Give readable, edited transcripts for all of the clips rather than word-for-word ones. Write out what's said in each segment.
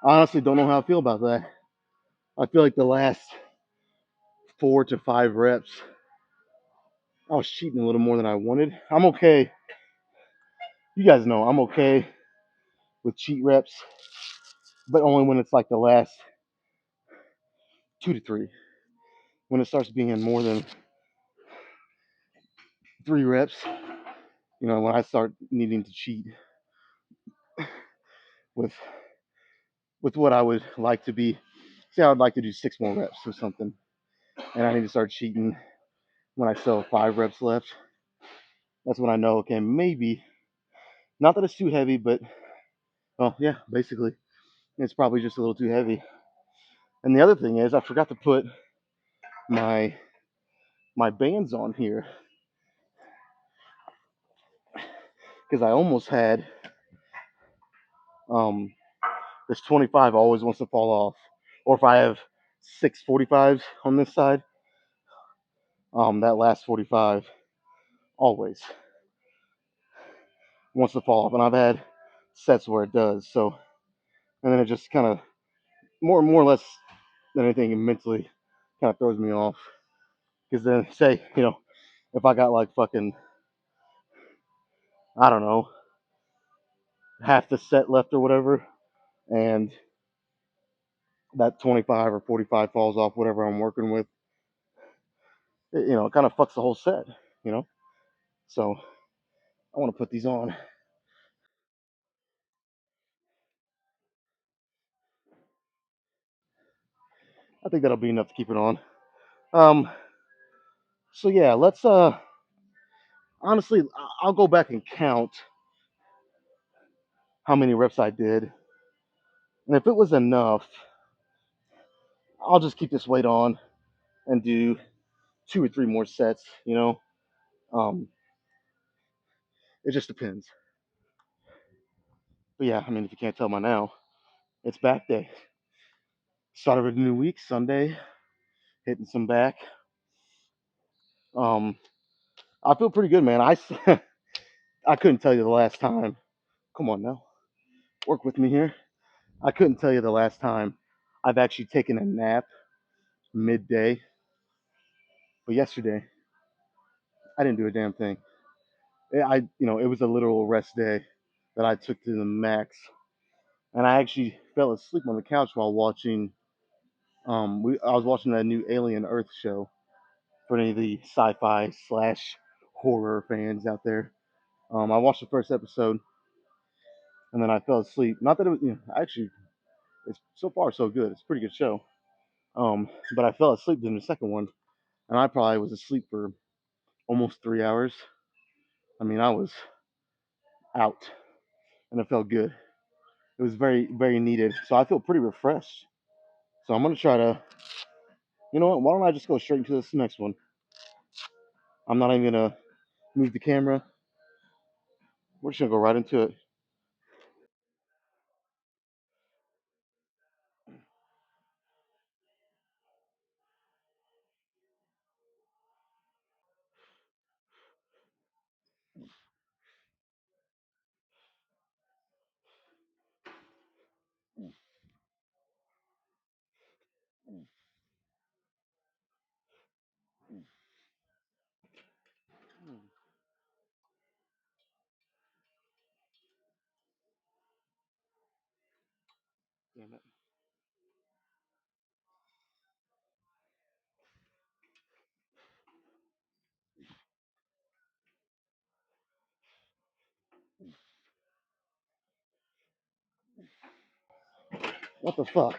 I honestly don't know how I feel about that. I feel like the last 4 to 5 reps, I was cheating a little more than I wanted. I'm okay. You guys know I'm okay with cheat reps, but only when it's like the last 2 to 3. When it starts being more than 3 reps, when I start needing to cheat with what I would like to be. Say I would like to do 6 more reps or something, and I need to start cheating when I still have 5 reps left. That's when I know, okay, maybe not that it's too heavy, but well, yeah, basically it's probably just a little too heavy. And the other thing is, I forgot to put my bands on here because I almost had um this 25 always wants to fall off, or if I have 6 45s on this side, that last 45 always wants to fall off, and I've had sets where it does. So, and then it just kind of more or less than anything mentally kind of throws me off because then say if I got like fucking, I don't know, half the set left or whatever, and that 25 or 45 falls off whatever I'm working with, it kind of fucks the whole set, you know. So I want to put these on. I think that'll be enough to keep it on. Um, so yeah, let's honestly, I'll go back and count how many reps I did, and if it was enough, I'll just keep this weight on and do 2 or 3 more sets. Um, it just depends. But yeah, I mean, if you can't tell by now, it's back day. Start of a new week, Sunday, hitting some back. Um, I feel pretty good, man. I couldn't tell you the last time. Come on now, work with me here. I couldn't tell you the last time I've actually taken a nap midday. But yesterday, I didn't do a damn thing. It was a literal rest day that I took to the max, and I actually fell asleep on the couch while watching. I was watching that new Alien Earth show for any of the sci-fi slash horror fans out there. I watched the first episode, and then I fell asleep. Not that it was, actually, it's so far so good. It's a pretty good show. But I fell asleep in the second one, and I probably was asleep for almost 3 hours. I mean, I was out, and it felt good. It was very, very needed. So I feel pretty refreshed. So I'm gonna try to, you know what? Why don't I just go straight into this next one? I'm not even gonna move the camera. We're just gonna go right into it. Damn it. What the fuck?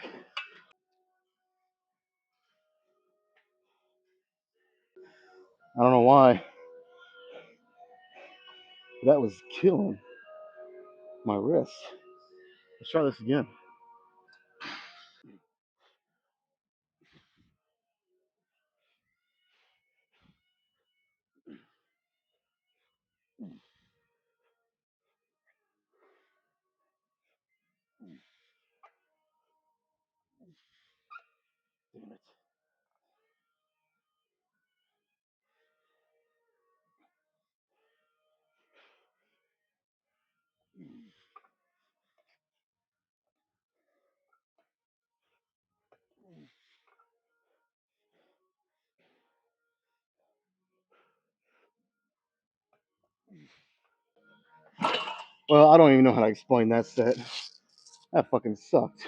I don't know why. That was killing my wrist. Let's try this again. Damn it. Well, I don't even know how to explain that set. That fucking sucked.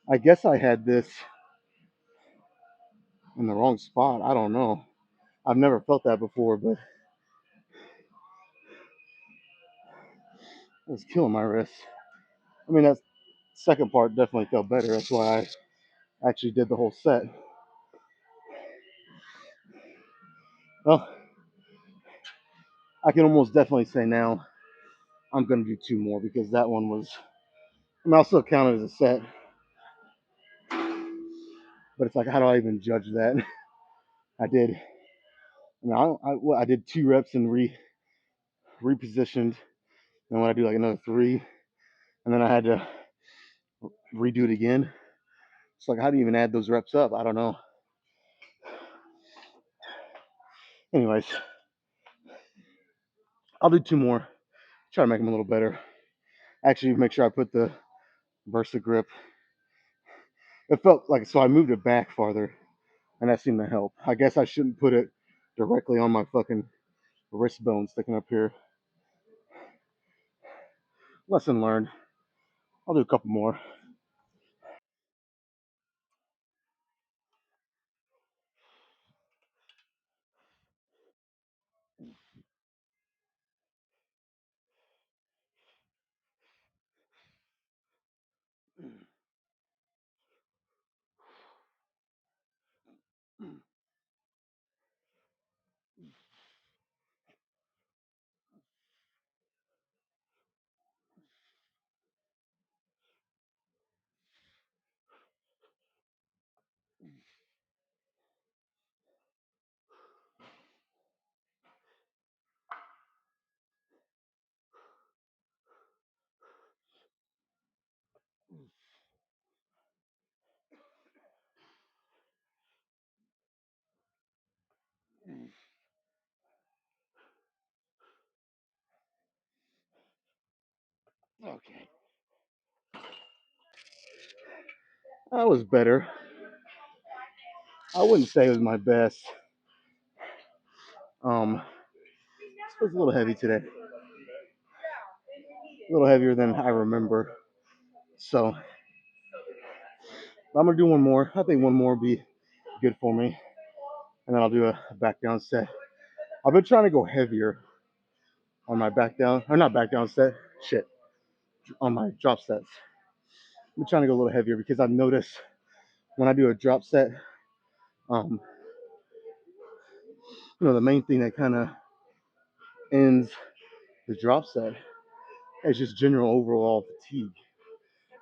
I guess I had this in the wrong spot. I don't know. I've never felt that before, but it was killing my wrist. I mean, that second part definitely felt better. That's why I actually did the whole set. Well, I can almost definitely say now I'm going to do two more because that one was, I mean, I'll still count it as a set, but it's like, how do I even judge that? I did, I mean, I did 2 reps and repositioned. And when I do like another three, and then I had to redo it again. It's like, how do you even add those reps up? I don't know. Anyways, I'll do two more. Try to make them a little better. Actually, make sure I put the Versa grip. It felt like, so I moved it back farther, and that seemed to help. I guess I shouldn't put it directly on my fucking wrist bone sticking up here. Lesson learned. I'll do a couple more. Okay. That was better. I wouldn't say it was my best. It was a little heavy today. A little heavier than I remember. So I'm gonna do one more. I think one more will be good for me, and then I'll do a back down set. I've been trying to go heavier on my back down, or not back down set. Shit, on my drop sets. I'm trying to go a little heavier because I've noticed when I do a drop set, um, the main thing that kind of ends the drop set is just general overall fatigue,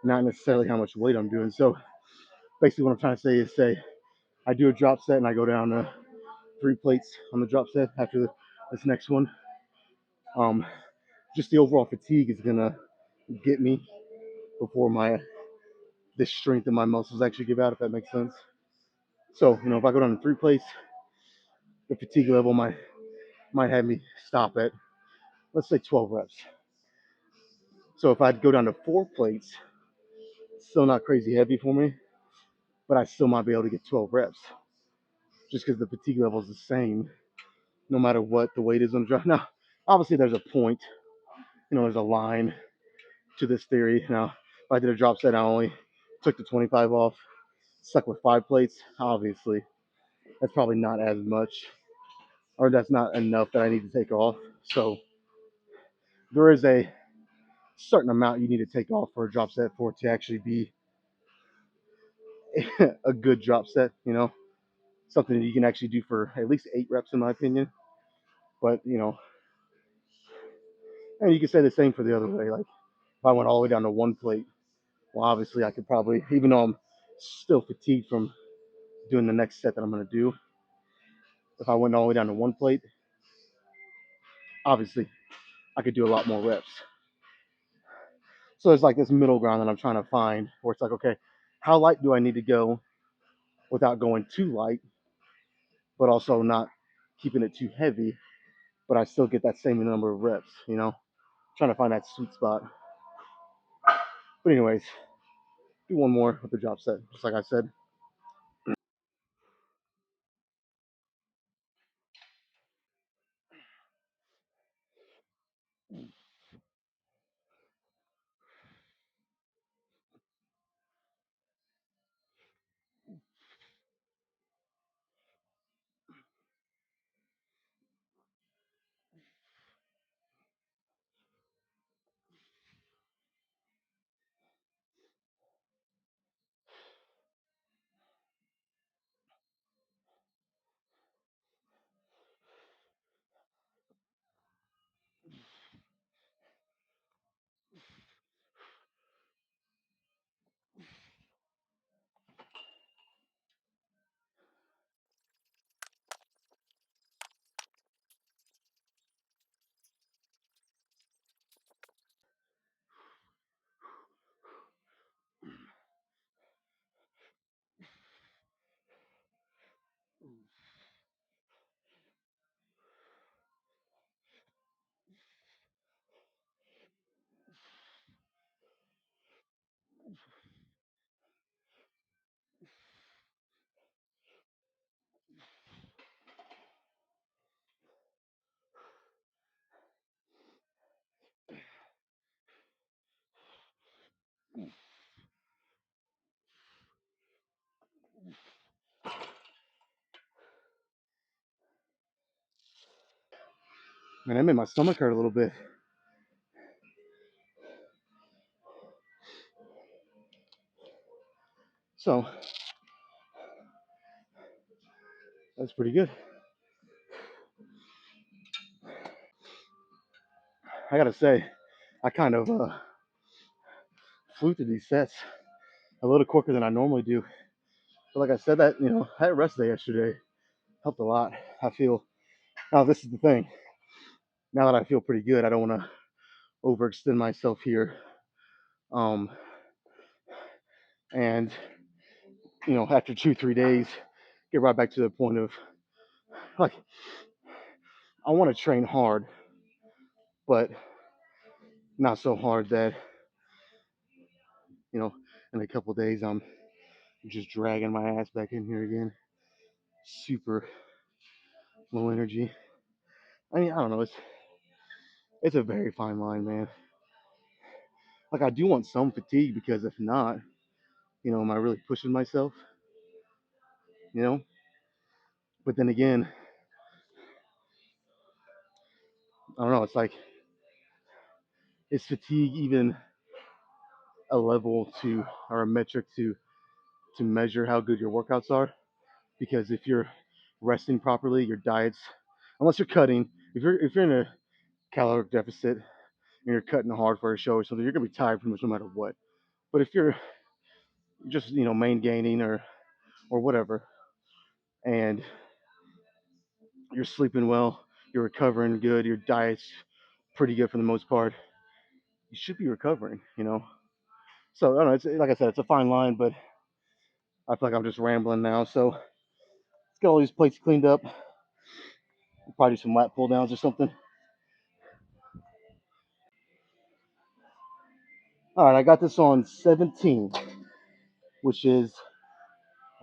not necessarily how much weight I'm doing. So basically, what I'm trying to say is, say I do a drop set and I go down to 3 plates on the drop set after this next one. Um, just the overall fatigue is gonna get me before my the strength in my muscles actually give out, if that makes sense. So if I go down to 3 plates, the fatigue level might have me stop at, let's say, 12 reps. So if I go down to 4 plates, it's still not crazy heavy for me, but I still might be able to get 12 reps just because the fatigue level is the same no matter what the weight is on the drop. Now, obviously, there's a point, there's a line to this theory. Now, if I did a drop set, I only took the 25 off, stuck with 5 plates. Obviously, that's probably not as much, or that's not enough that I need to take off. So there is a certain amount you need to take off for a drop set for it to actually be a good drop set. Something that you can actually do for at least 8 reps, in my opinion. But and you can say the same for the other way. Like if I went all the way down to 1 plate, well, obviously I could probably, even though I'm still fatigued from doing the next set that I'm going to do, if I went all the way down to 1 plate, obviously I could do a lot more reps. So there's like this middle ground that I'm trying to find where it's like, okay, how light do I need to go without going too light, but also not keeping it too heavy, but I still get that same number of reps. Trying to find that sweet spot. But anyways, do one more with the drop set, just like I said. Man, that made my stomach hurt a little bit. So that's pretty good. I gotta say, I kind of flew through these sets a little quicker than I normally do. But like I said, that I had a rest day yesterday helped a lot. I feel now this is the thing. Now that I feel pretty good, I don't want to overextend myself here. Um, and after 2 3 days, get right back to the point of like I want to train hard, but not so hard that you know in a couple of days I'm just dragging my ass back in here again. Super low energy. I mean, I don't know. It's a very fine line, man. Like I do want some fatigue because if not, am I really pushing myself? You know. But then again, I don't know. It's like is fatigue even a level to or a metric to measure how good your workouts are? Because if you're resting properly, your diets, unless you're cutting, if you're in a caloric deficit and you're cutting hard for a show or something, you're gonna be tired pretty much no matter what. But if you're just main gaining or whatever, and you're sleeping well, you're recovering good, your diet's pretty good for the most part, you should be recovering. So I don't know. It's like I said, it's a fine line, but I feel like I'm just rambling now. So let's get all these plates cleaned up. We'll probably do some lat pull downs or something. All right, I got this on 17, which is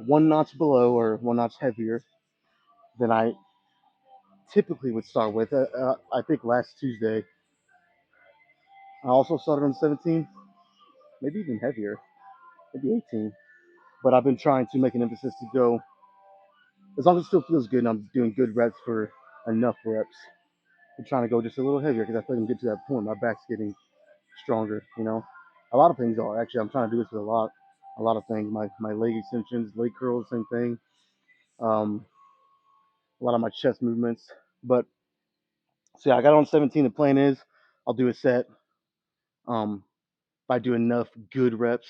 one notch below or one notch heavier than I typically would start with. I think last Tuesday I also started on 17, maybe even heavier, maybe 18. But I've been trying to make an emphasis to go as long as it still feels good and I'm doing good reps for enough reps. I'm trying to go just a little heavier because I feel like I'm getting to that point. My back's getting stronger. A lot of things are actually. I'm trying to do this with a lot of things. My leg extensions, leg curls, same thing. Um, a lot of my chest movements. But so yeah, I got on 17. The plan is I'll do a set. Um, if I do enough good reps,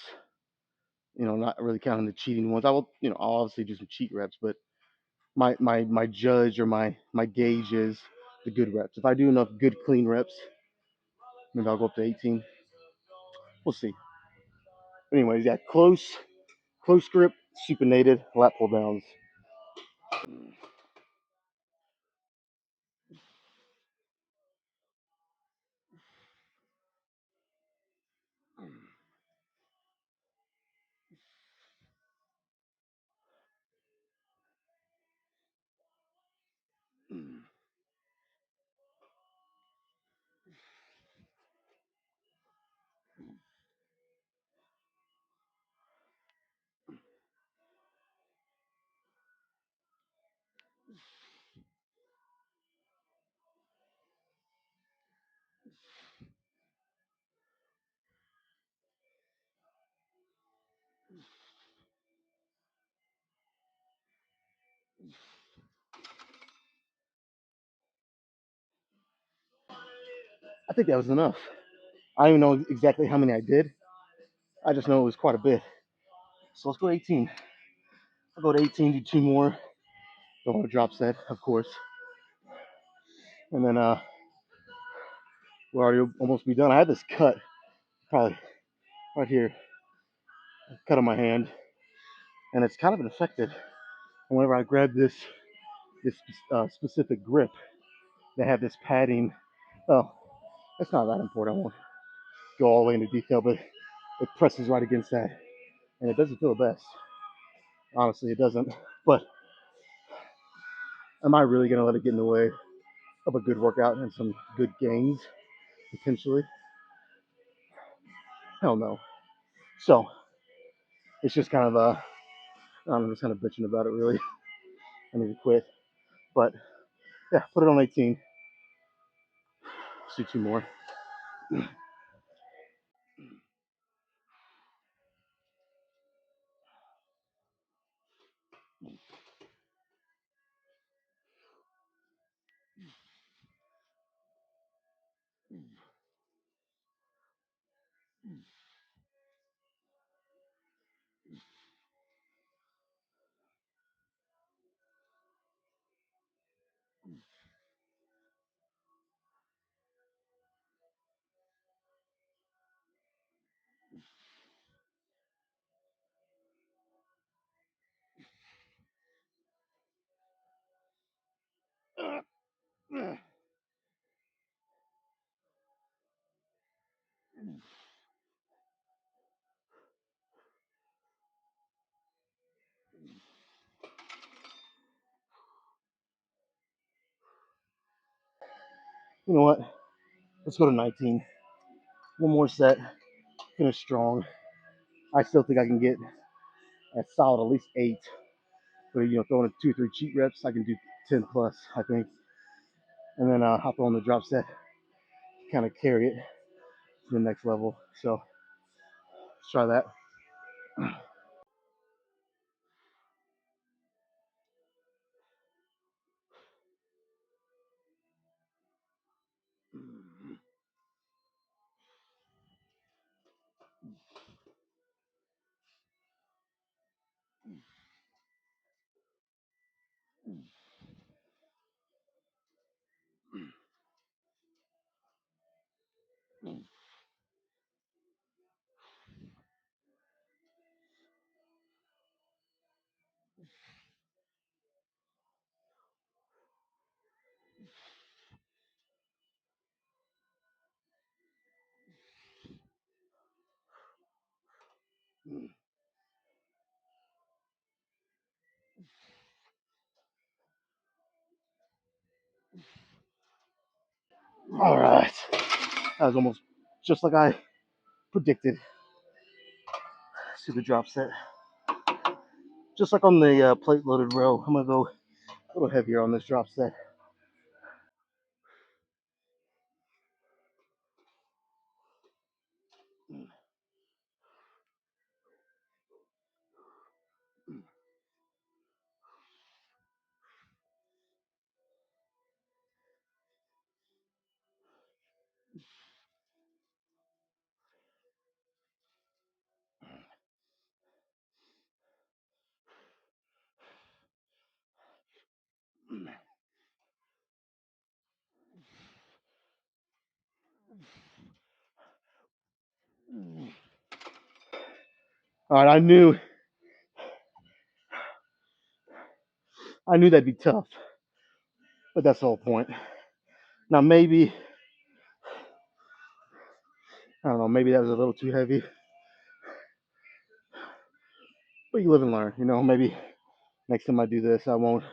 not really counting the cheating ones. I will, I'll obviously do some cheat reps, but my judge or my gauge is the good reps. If I do enough good clean reps, maybe I'll go up to 18. We'll see. Anyways, yeah, close grip, supinated lat pull downs. I think that was enough. I don't even know exactly how many I did. I just know it was quite a bit. So let's go 18. I'll go to 18, do two more. Don't want to drop set, of course. And then we'll already almost be done. I had this cut, probably right here, cut on my hand, and it's kind of infected. And whenever I grab this specific grip, they have this padding. Oh, that's not that important. I won't go all the way into detail, but it presses right against that, and it doesn't feel the best. Honestly, it doesn't. But am I really gonna let it get in the way of a good workout and some good gains potentially? Hell no. So it's just kind of I'm just kind of bitching about it really. I need to quit. But yeah, put it on 18. Let's do two more. You know what? Let's go to 19. One more set. Finish strong. I still think I can get a solid at least 8. But throwing in 2 or 3 cheat reps, I can do 10 plus, I think. And then I'll throw on the drop set, kind of carry it to the next level. So let's try that. All right. That was almost just like I predicted. Let's do the drop set. Just like on the plate loaded row, I'm going to go a little heavier on this drop set. All right, I knew that'd be tough, but that's the whole point. Now maybe I don't know, maybe that was a little too heavy, but you live and learn. Maybe next time I do this, I won't,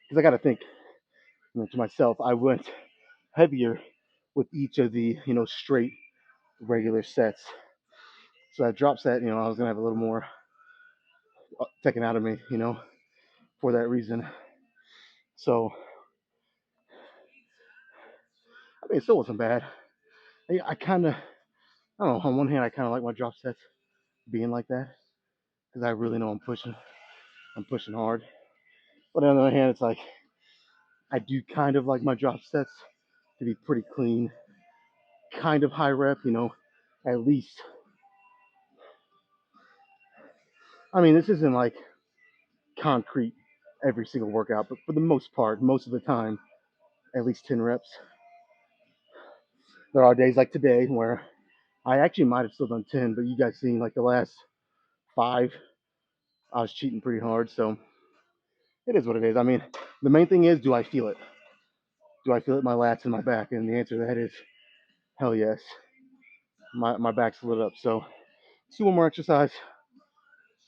because I got to think, to myself. I went heavier with each of the straight regular sets. So that drop set, I was gonna have a little more taken out of me, for that reason. So I mean, it still wasn't bad. I kind of, I don't know. On one hand, I kind of like my drop sets being like that because I really know I'm pushing hard. But on the other hand, it's like I do kind of like my drop sets to be pretty clean, kind of high rep, at least. I mean, this isn't like concrete every single workout, but for the most part, most of the time, at least 10 reps. There are days like today where I actually might have still done 10, but you guys seen like the last 5, I was cheating pretty hard. So it is what it is. I mean, the main thing is, do I feel it? Do I feel it in my lats and my back? And the answer to that is hell yes. My back's lit up. So let's do one more exercise,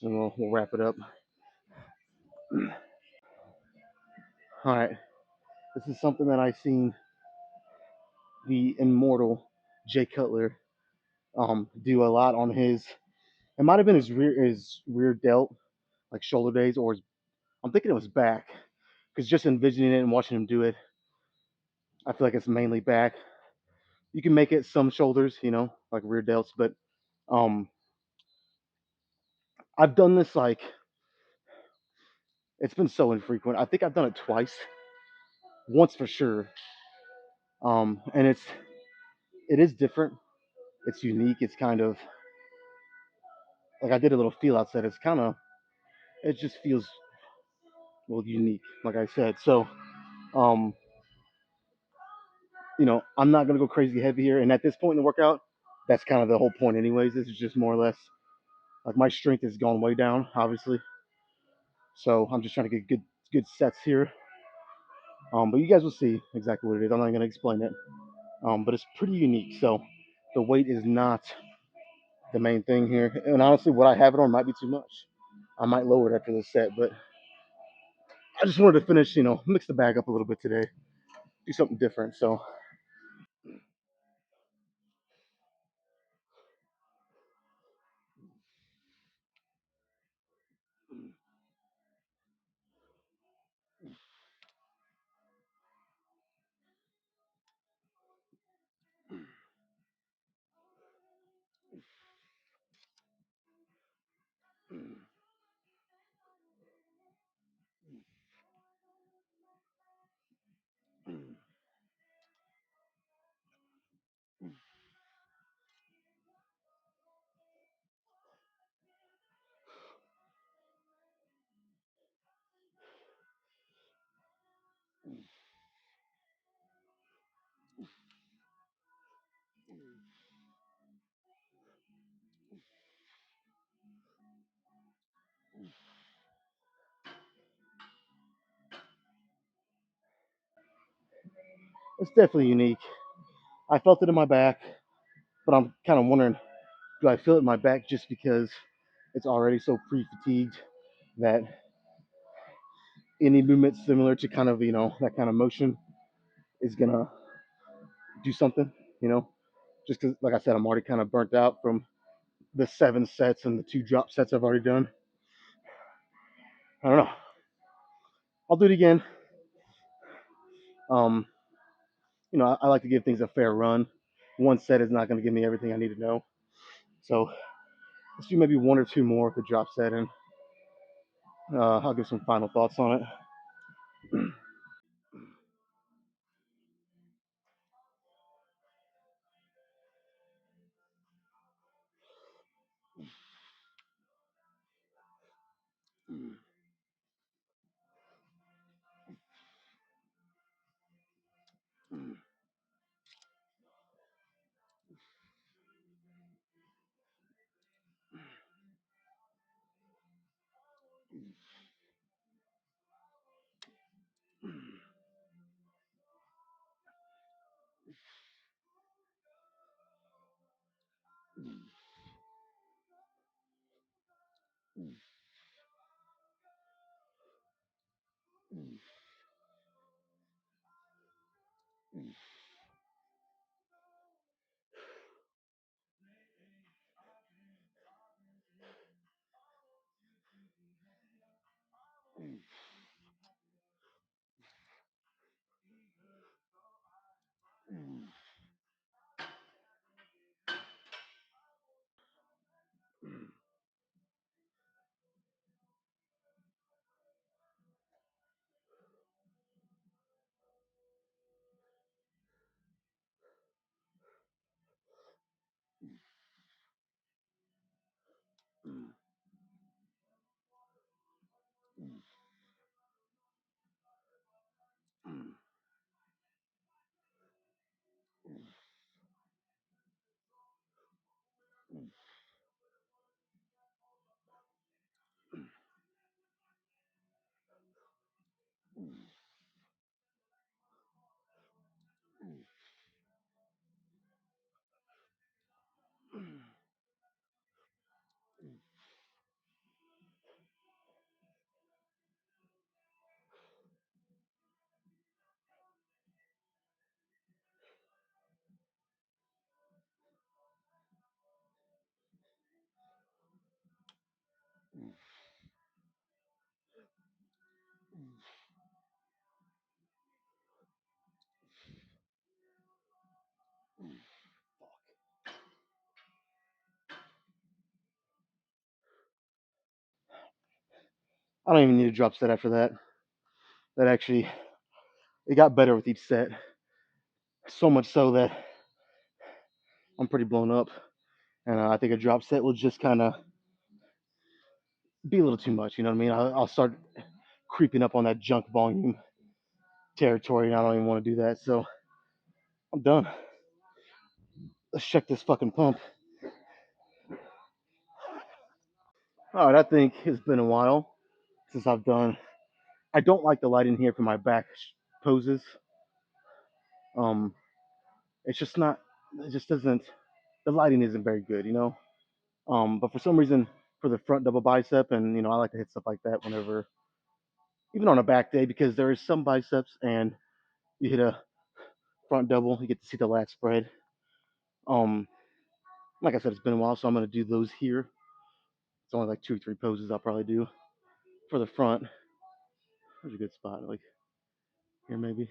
and we'll wrap it up. All right, this is something that I seen the immortal Jay Cutler do a lot on his. It might have been his rear delt, like shoulder days, or his, I'm thinking it was back, because just envisioning it and watching him do it, I feel like it's mainly back. You can make it some shoulders, like rear delts, but um, I've done this like it's been so infrequent. I think I've done it twice, once for sure. And it is different. It's unique. It's kind of like I did a little feel out set. It's kind of it just feels well unique, like I said. So um, I'm not gonna go crazy heavy here. And at this point in the workout, that's kind of the whole point, anyways. This is just more or less like my strength has gone way down, obviously. So I'm just trying to get good sets here. But you guys will see exactly what it is. I'm not gonna explain it. But it's pretty unique. So the weight is not the main thing here. And honestly, what I have it on might be too much. I might lower it after this set, but I just wanted to finish, mix the bag up a little bit today, do something different. So it's definitely unique. I felt it in my back, but I'm kind of wondering, do I feel it in my back just because it's already so pre-fatigued that any movement similar to kind of, that kind of motion is gonna do something, you know? Just because, like I said, I'm already kind of burnt out from the 7 sets and the 2 drop sets I've already done. I don't know. I'll do it again. Um, I like to give things a fair run. One set is not going to give me everything I need to know. So let's do maybe one or two more with the drop set, and I'll give some final thoughts on it. I don't even need a drop set after that. That actually it got better with each set. So much so that I'm pretty blown up, and I think a drop set will just kind of be a little too much. You know what I mean? I'll start creeping up on that junk volume territory, and I don't even want to do that. So I'm done. Let's check this fucking pump. All right, I think it's been a while since I've done. I don't like the light in here for my back poses. Um, it's just not. It just doesn't. The lighting isn't very good, you know. But for some reason, for the front double bicep, and I like to hit stuff like that whenever, even on a back day, because there is some biceps, and you hit a front double, you get to see the lat spread. Um, like I said, it's been a while, so I'm gonna do those here. It's only like two or three poses I'll probably do for the front. There's a good spot, like here maybe.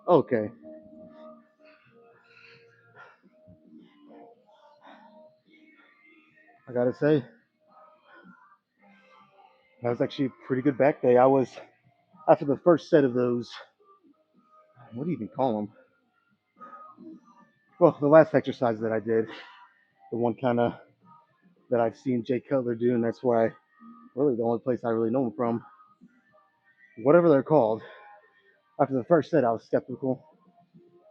Okay, I gotta say that was actually a pretty good back day. I was after the first set of those. What do you even call them? Well, the last exercise that I did, the one kind of that I've seen Jay Cutler do, and that's why really the only place I really know him from, whatever they're called. After the first set, I was skeptical,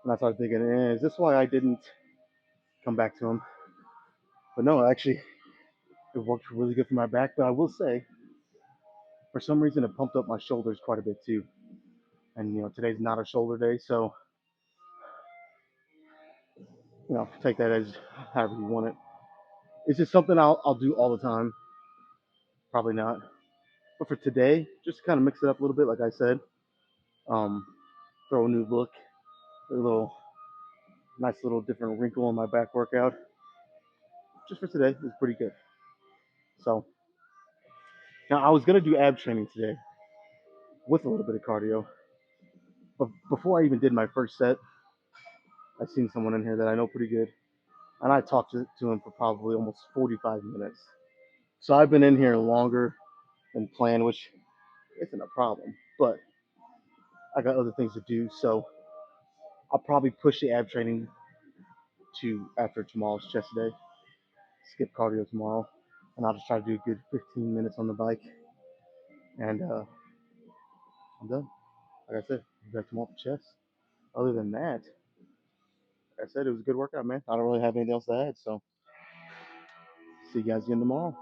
and I started thinking, is this why I didn't come back to him? But no, actually, it worked really good for my back. But I will say, for some reason, it pumped up my shoulders quite a bit too. And today's not a shoulder day, so take that as however you want it. Is this something I'll do all the time? Probably not. But for today, just to kind of mix it up a little bit, like I said, um, throw a new look, a little nice little different wrinkle in my back workout. Just for today, it was pretty good. So now I was gonna do ab training today with a little bit of cardio, but before I even did my first set, I seen someone in here that I know pretty good, and I talked to him for probably almost 45 minutes. So I've been in here longer than planned, which isn't a problem, but I got other things to do, so I'll probably push the ab training to after tomorrow's chest day. Skip cardio tomorrow, and I'll just try to do a good 15 minutes on the bike, and I'm done. Like I said, back tomorrow for chest. Other than that, like I said, it was a good workout, man. I don't really have anything else to add, so see you guys again tomorrow.